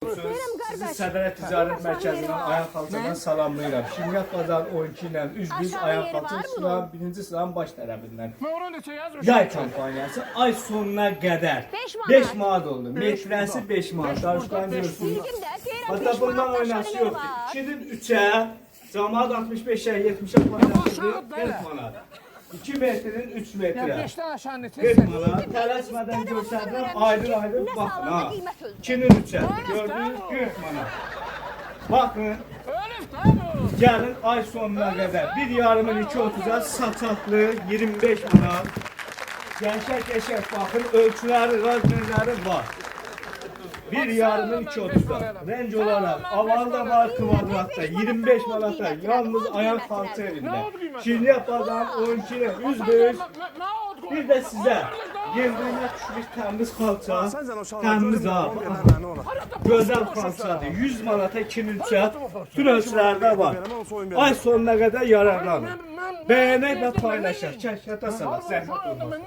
Sizi Sədərə Ticarət Mərkəzindən ayaq xalçadan salamlayıram. Şimdiyyat Bazar 12 ilə üzbüz ayaq xalça sıranın birinci sıranın baş tərəfindən. Yay kampaniyası ay sonuna qədər 5 manat oldu. Metrəsi 5 manat. Darışqan görürsünüz. Hatta bundan oynası yoxdur. 2-nin 3'ə, camaat 65'ə, 70'ə paylaşıldı 40 manat. 2 metrenin 3 metre. 40 manat. Tələsmədən göstərirəm, aydın baxın ha. 2'nin 3'ə, gördünüz 40 manat. Bakın, gəlin ay sonuna qədər 1,5'ın 2,30'a saçaqlı 25 manat. Gençək bakın, ölçüləri, razmerləri var. 1,5'ın 2,30'da. Renk olarak avalda var, kvadratta 25 manata, yalnız ayak kalça elinde. Şimdiye pazar 12 ile 105. Bir de size yendiğine düşmüş temiz kalça, temiz abi. Güzel kalçadır. 100 manata 2'nin 3'e tüm ölçülerde var. Ay sonuna kadar yararlanın. Beğenek ve paylaşır. Keşkete salak. Zəhmət olmaz.